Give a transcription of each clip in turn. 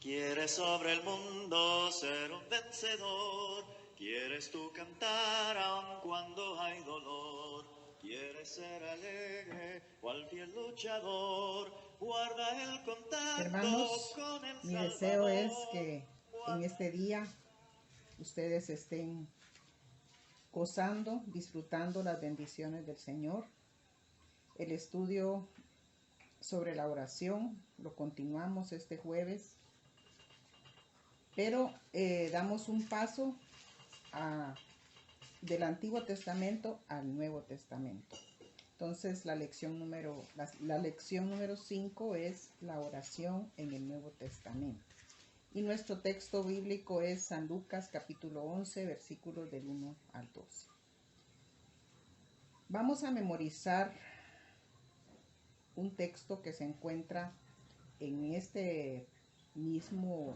Quieres sobre el mundo ser un vencedor, quieres tú cantar aun cuando hay dolor, quieres ser alegre cual fiel luchador, guarda el contacto Hermanos, con el mi deseo es Salvador. que en este día ustedes estén gozando, disfrutando las bendiciones del Señor. El estudio sobre la oración lo continuamos este jueves, pero damos un paso del Antiguo Testamento al Nuevo Testamento. Entonces la lección número 5 es la oración en el Nuevo Testamento. Y nuestro texto bíblico es San Lucas capítulo 11, versículos del 1 al 12. Vamos a memorizar un texto que se encuentra en este mismo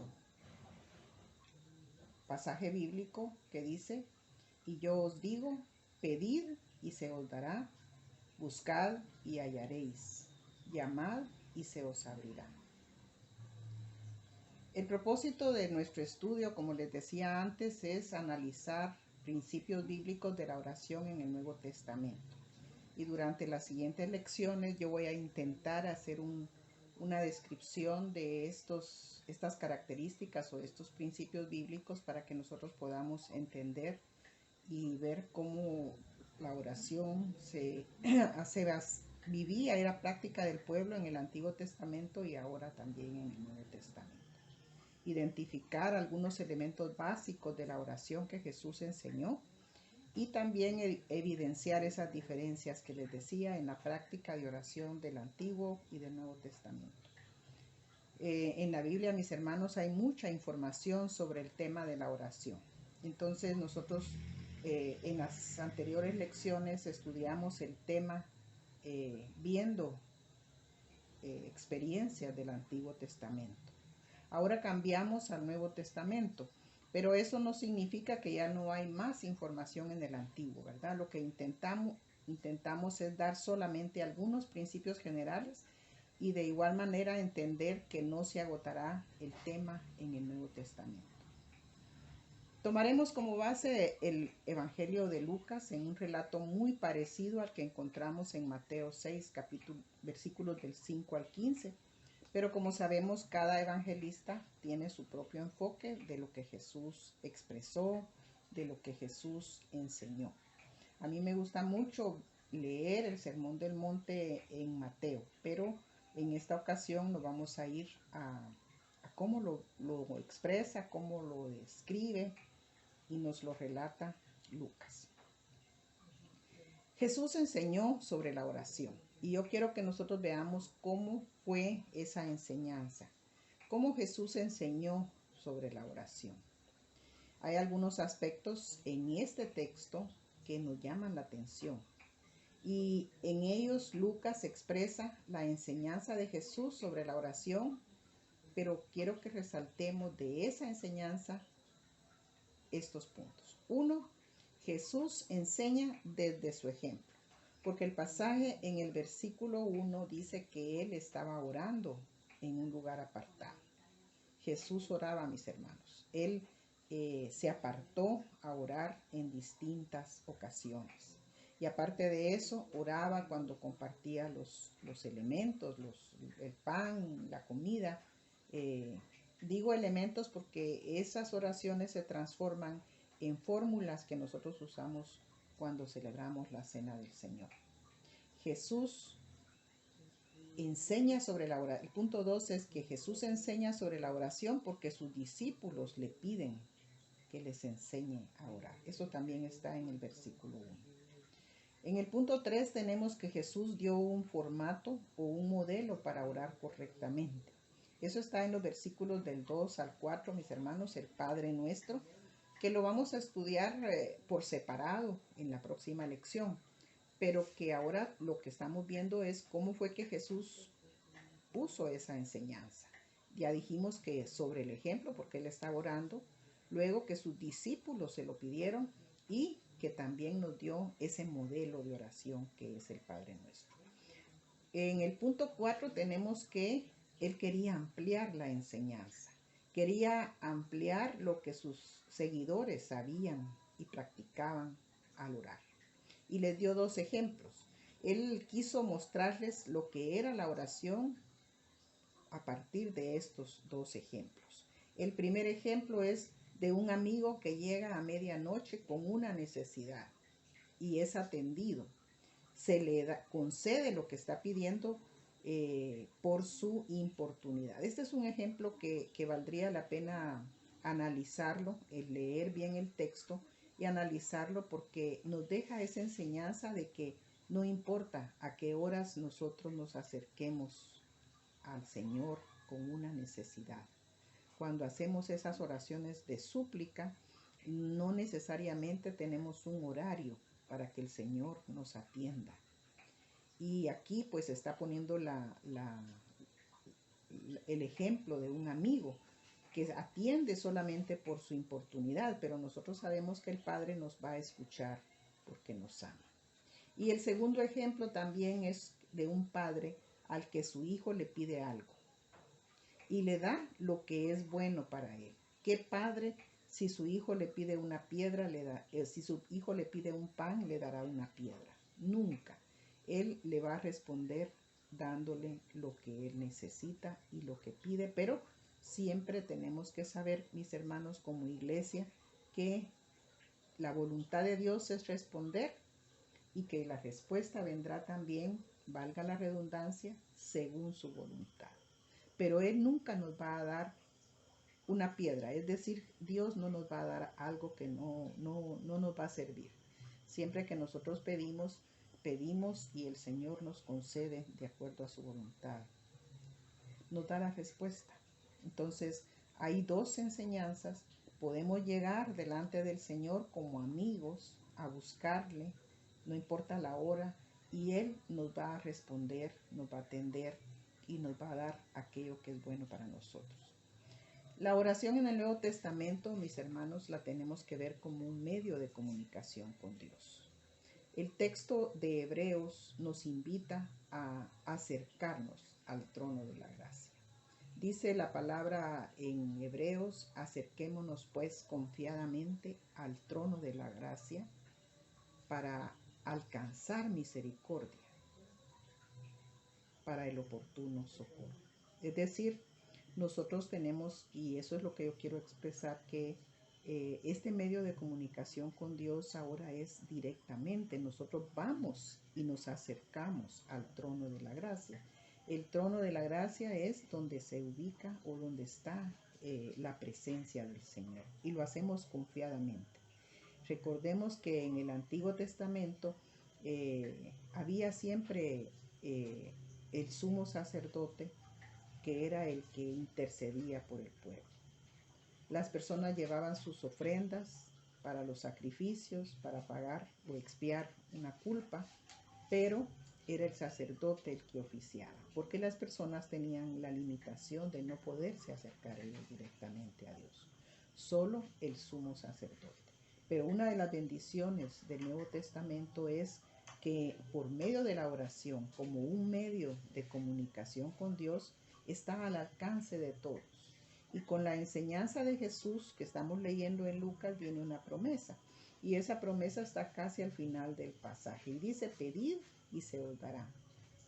pasaje bíblico que dice: y yo os digo, pedid y se os dará, buscad y hallaréis, llamad y se os abrirá. El propósito de nuestro estudio, como les decía antes, es analizar principios bíblicos de la oración en el Nuevo Testamento. Y durante las siguientes lecciones yo voy a intentar hacer una descripción de estas características o estos principios bíblicos para que nosotros podamos entender y ver cómo la oración vivía, era práctica del pueblo en el Antiguo Testamento y ahora también en el Nuevo Testamento. Identificar algunos elementos básicos de la oración que Jesús enseñó y también evidenciar esas diferencias que les decía en la práctica de oración del Antiguo y del Nuevo Testamento. En la Biblia, mis hermanos, hay mucha información sobre el tema de la oración. Entonces nosotros en las anteriores lecciones estudiamos el tema viendo experiencias del Antiguo Testamento. Ahora cambiamos al Nuevo Testamento, pero eso no significa que ya no hay más información en el Antiguo, ¿verdad? Lo que intentamos es dar solamente algunos principios generales y de igual manera entender que no se agotará el tema en el Nuevo Testamento. Tomaremos como base el Evangelio de Lucas en un relato muy parecido al que encontramos en Mateo 6, versículos del 5 al 15. Pero como sabemos, cada evangelista tiene su propio enfoque de lo que Jesús expresó, de lo que Jesús enseñó. A mí me gusta mucho leer el Sermón del Monte en Mateo, pero en esta ocasión nos vamos a ir a cómo lo expresa, cómo lo describe y nos lo relata Lucas. Jesús enseñó sobre la oración y yo quiero que nosotros veamos cómo fue esa enseñanza, cómo Jesús enseñó sobre la oración. Hay algunos aspectos en este texto que nos llaman la atención y en ellos Lucas expresa la enseñanza de Jesús sobre la oración, pero quiero que resaltemos de esa enseñanza estos puntos. 1. Jesús enseña desde su ejemplo, porque el pasaje en el versículo 1 dice que él estaba orando en un lugar apartado. Jesús oraba, mis hermanos. Él se apartó a orar en distintas ocasiones. Y aparte de eso, oraba cuando compartía los elementos, el pan, la comida. Digo elementos porque esas oraciones se transforman en fórmulas que nosotros usamos cuando celebramos la Cena del Señor. Jesús enseña sobre la oración. El punto 2 es que Jesús enseña sobre la oración porque sus discípulos le piden que les enseñe a orar. Eso también está en el versículo 1. En el punto 3 tenemos que Jesús dio un formato o un modelo para orar correctamente. Eso está en los versículos del 2 al 4, mis hermanos, el Padre Nuestro, que lo vamos a estudiar por separado en la próxima lección, pero que ahora lo que estamos viendo es cómo fue que Jesús puso esa enseñanza. Ya dijimos que sobre el ejemplo, porque él estaba orando, luego que sus discípulos se lo pidieron y que también nos dio ese modelo de oración que es el Padre Nuestro. En el punto 4 tenemos que él quería ampliar la enseñanza. Quería ampliar lo que sus seguidores sabían y practicaban al orar. Y les dio 2 ejemplos. Él quiso mostrarles lo que era la oración a partir de estos 2 ejemplos. El primer ejemplo es de un amigo que llega a medianoche con una necesidad y es atendido. Se le concede lo que está pidiendo por su importunidad. Este es un ejemplo que valdría la pena analizarlo, leer bien el texto y analizarlo, porque nos deja esa enseñanza de que no importa a qué horas nosotros nos acerquemos al Señor con una necesidad. Cuando hacemos esas oraciones de súplica, no necesariamente tenemos un horario para que el Señor nos atienda. Y aquí pues está poniendo el ejemplo de un amigo que atiende solamente por su importunidad, pero nosotros sabemos que el Padre nos va a escuchar porque nos ama. Y el segundo ejemplo también es de un padre al que su hijo le pide algo y le da lo que es bueno para él. ¿Qué padre, si su hijo le pide una piedra, si su hijo le pide un pan, le dará una piedra? Nunca. Él le va a responder dándole lo que él necesita y lo que pide, pero siempre tenemos que saber, mis hermanos, como iglesia, que la voluntad de Dios es responder y que la respuesta vendrá también, valga la redundancia, según su voluntad. Pero Él nunca nos va a dar una piedra, es decir, Dios no nos va a dar algo que no nos va a servir. Siempre que nosotros pedimos y el Señor nos concede de acuerdo a su voluntad. Nos da la respuesta. Entonces, hay 2 enseñanzas. Podemos llegar delante del Señor como amigos a buscarle, no importa la hora, y Él nos va a responder, nos va a atender y nos va a dar aquello que es bueno para nosotros. La oración en el Nuevo Testamento, mis hermanos, la tenemos que ver como un medio de comunicación con Dios. El texto de Hebreos nos invita a acercarnos al trono de la gracia. Dice la palabra en Hebreos: acerquémonos pues confiadamente al trono de la gracia para alcanzar misericordia para el oportuno socorro. Es decir, nosotros tenemos, y eso es lo que yo quiero expresar, que este medio de comunicación con Dios ahora es directamente. Nosotros vamos y nos acercamos al trono de la gracia. El trono de la gracia es donde se ubica o donde está la presencia del Señor, y lo hacemos confiadamente. Recordemos que en el Antiguo Testamento había siempre el sumo sacerdote, que era el que intercedía por el pueblo. Las personas llevaban sus ofrendas para los sacrificios, para pagar o expiar una culpa, pero era el sacerdote el que oficiaba, porque las personas tenían la limitación de no poderse acercar ellos directamente a Dios, solo el sumo sacerdote. Pero una de las bendiciones del Nuevo Testamento es que por medio de la oración, como un medio de comunicación con Dios, está al alcance de todos. Y con la enseñanza de Jesús que estamos leyendo en Lucas viene una promesa. Y esa promesa está casi al final del pasaje. Y dice: pedid y se os dará.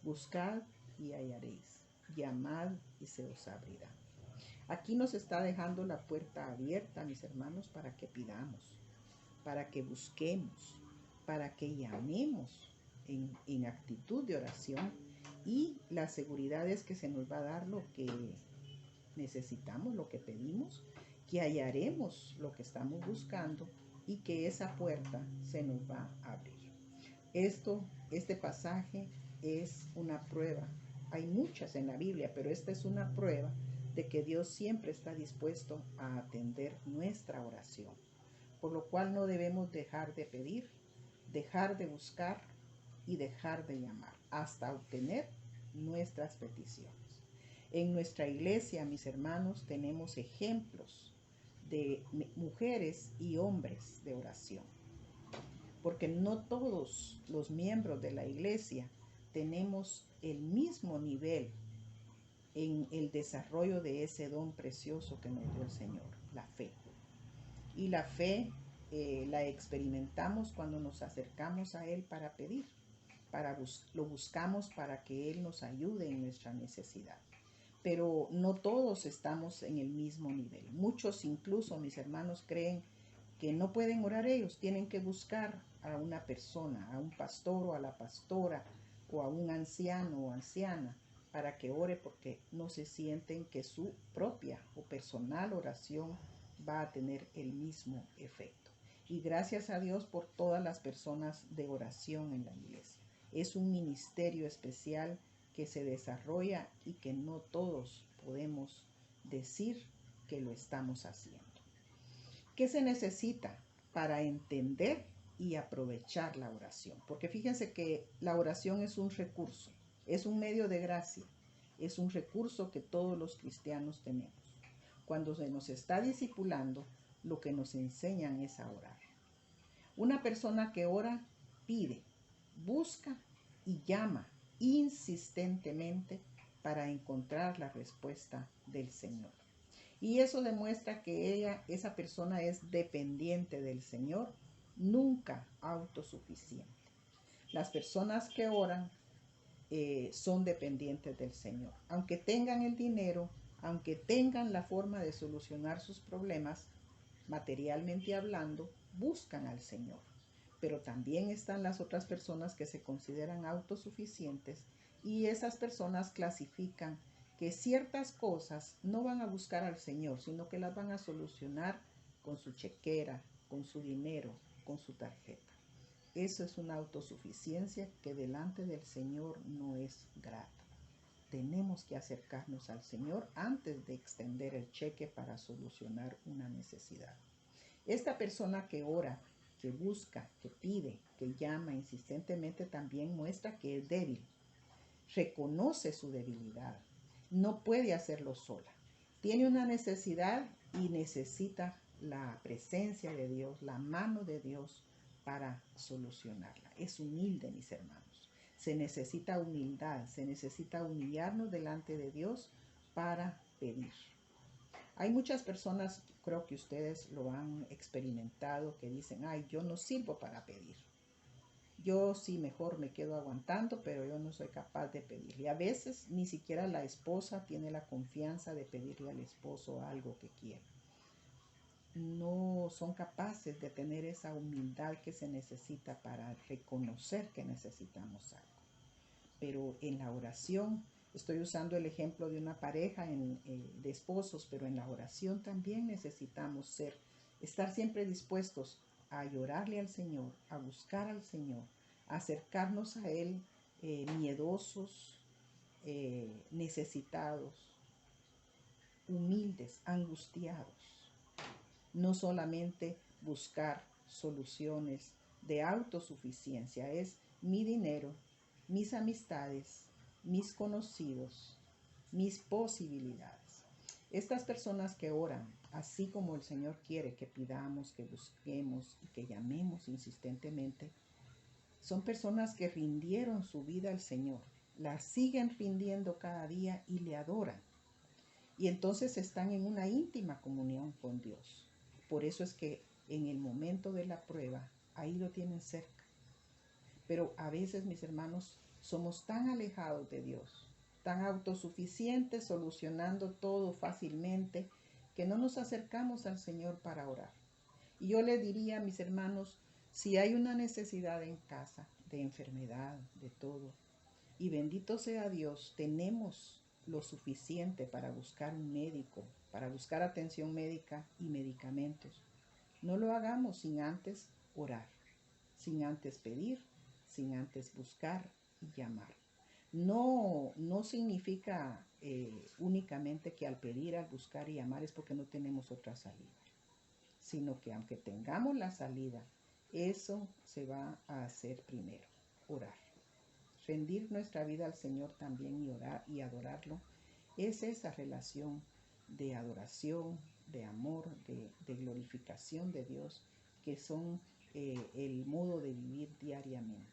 Buscad y hallaréis. Llamad y se os abrirá. Aquí nos está dejando la puerta abierta, mis hermanos, para que pidamos, para que busquemos, para que llamemos en actitud de oración. Y la seguridad es que se nos va a dar lo que necesitamos, lo que pedimos, que hallaremos lo que estamos buscando y que esa puerta se nos va a abrir. Este pasaje es una prueba. Hay muchas en la Biblia, pero esta es una prueba de que Dios siempre está dispuesto a atender nuestra oración, por lo cual no debemos dejar de pedir, dejar de buscar y dejar de llamar hasta obtener nuestras peticiones. En nuestra iglesia, mis hermanos, tenemos ejemplos de mujeres y hombres de oración, porque no todos los miembros de la iglesia tenemos el mismo nivel en el desarrollo de ese don precioso que nos dio el Señor, la fe. Y la fe la experimentamos cuando nos acercamos a Él para pedir, lo buscamos para que Él nos ayude en nuestra necesidad. Pero no todos estamos en el mismo nivel. Muchos incluso, mis hermanos, creen que no pueden orar ellos, tienen que buscar a una persona, a un pastor o a la pastora o a un anciano o anciana para que ore, porque no se sienten que su propia o personal oración va a tener el mismo efecto. Y gracias a Dios por todas las personas de oración en la iglesia. Es un ministerio especial que se desarrolla y que no todos podemos decir que lo estamos haciendo. ¿Qué se necesita para entender y aprovechar la oración? Porque fíjense que la oración es un recurso, es un medio de gracia, es un recurso que todos los cristianos tenemos. Cuando se nos está discipulando, lo que nos enseñan es a orar. Una persona que ora pide, busca y llama insistentemente para encontrar la respuesta del Señor. Y eso demuestra que esa persona es dependiente del Señor, nunca autosuficiente. Las personas que oran son dependientes del Señor. Aunque tengan el dinero, aunque tengan la forma de solucionar sus problemas, materialmente hablando, buscan al Señor. Pero también están las otras personas que se consideran autosuficientes y esas personas clasifican que ciertas cosas no van a buscar al Señor, sino que las van a solucionar con su chequera, con su dinero, con su tarjeta. Eso es una autosuficiencia que delante del Señor no es grata. Tenemos que acercarnos al Señor antes de extender el cheque para solucionar una necesidad. Esta persona que ora, que busca, que pide, que llama insistentemente, también muestra que es débil. Reconoce su debilidad. No puede hacerlo sola. Tiene una necesidad y necesita la presencia de Dios, la mano de Dios para solucionarla. Es humilde, mis hermanos. Se necesita humildad, se necesita humillarnos delante de Dios para pedir. Hay muchas personas, creo que ustedes lo han experimentado, que dicen, ay, yo no sirvo para pedir. Yo sí mejor me quedo aguantando, pero yo no soy capaz de pedir. Y a veces ni siquiera la esposa tiene la confianza de pedirle al esposo algo que quiera. No son capaces de tener esa humildad que se necesita para reconocer que necesitamos algo. Pero en la oración, estoy usando el ejemplo de una pareja de esposos, pero en la oración también necesitamos estar siempre dispuestos a llorarle al Señor, a buscar al Señor, a acercarnos a Él miedosos, necesitados, humildes, angustiados. No solamente buscar soluciones de autosuficiencia, es mi dinero, mis amistades, mis conocidos, mis posibilidades. Estas personas que oran, así como el Señor quiere que pidamos, que busquemos y que llamemos insistentemente, son personas que rindieron su vida al Señor, la siguen rindiendo cada día y le adoran. Y entonces están en una íntima comunión con Dios. Por eso es que en el momento de la prueba, ahí lo tienen cerca. Pero a veces, mis hermanos, somos tan alejados de Dios, tan autosuficientes, solucionando todo fácilmente, que no nos acercamos al Señor para orar. Y yo le diría a mis hermanos, si hay una necesidad en casa, de enfermedad, de todo, y bendito sea Dios, tenemos lo suficiente para buscar un médico, para buscar atención médica y medicamentos. No lo hagamos sin antes orar, sin antes pedir, sin antes buscar y llamar. No significa únicamente que al pedir, al buscar y llamar es porque no tenemos otra salida, sino que aunque tengamos la salida, eso se va a hacer primero, orar. Rendir nuestra vida al Señor también y orar y adorarlo es esa relación de adoración, de amor, de glorificación de Dios, que son el modo de vivir diariamente.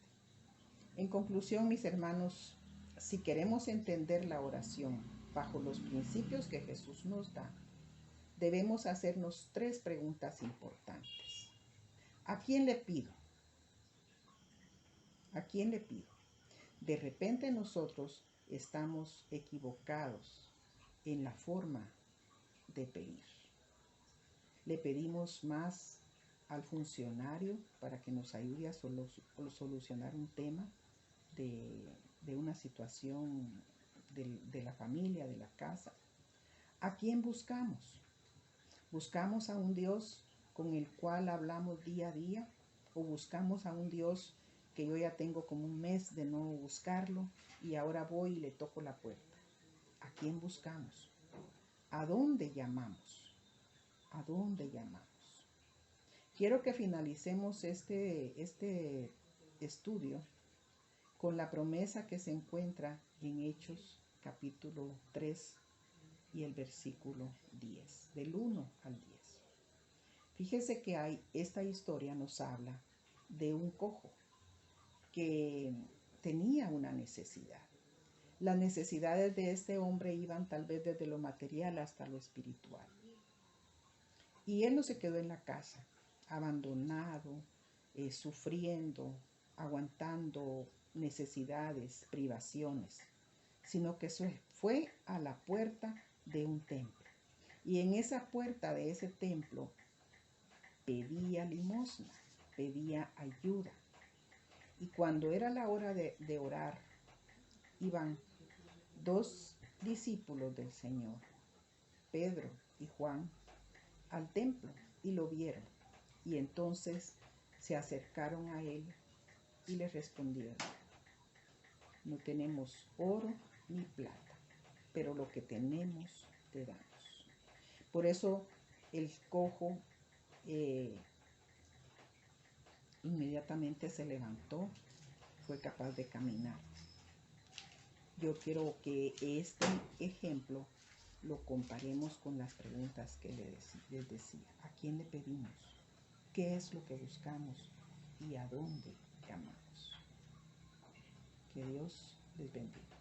En conclusión, mis hermanos, si queremos entender la oración bajo los principios que Jesús nos da, debemos hacernos 3 preguntas importantes. ¿A quién le pido? ¿A quién le pido? De repente nosotros estamos equivocados en la forma de pedir. Le pedimos más al funcionario para que nos ayude a solucionar un tema de una situación de la familia, de la casa. ¿A quién buscamos? ¿Buscamos a un Dios con el cual hablamos día a día? ¿O buscamos a un Dios que yo ya tengo como un mes de no buscarlo y ahora voy y le toco la puerta? ¿A quién buscamos? ¿A dónde llamamos? ¿A dónde llamamos? Quiero que finalicemos este estudio con la promesa que se encuentra en Hechos capítulo 3 y el versículo 10, del 1 al 10. Fíjese que esta historia nos habla de un cojo que tenía una necesidad. Las necesidades de este hombre iban tal vez desde lo material hasta lo espiritual. Y él no se quedó en la casa, abandonado, sufriendo, aguantando necesidades, privaciones, sino que fue a la puerta de un templo. Y en esa puerta de ese templo pedía limosna, pedía ayuda. Y cuando era la hora de orar, iban 2 discípulos del Señor, Pedro y Juan, al templo y lo vieron. Y entonces se acercaron a él y le respondieron: no tenemos oro ni plata, pero lo que tenemos te damos. Por eso el cojo inmediatamente se levantó, fue capaz de caminar. Yo quiero que este ejemplo lo comparemos con las preguntas que les decía. ¿A quién le pedimos? ¿Qué es lo que buscamos? ¿Y a dónde llamamos? Que Dios les bendiga.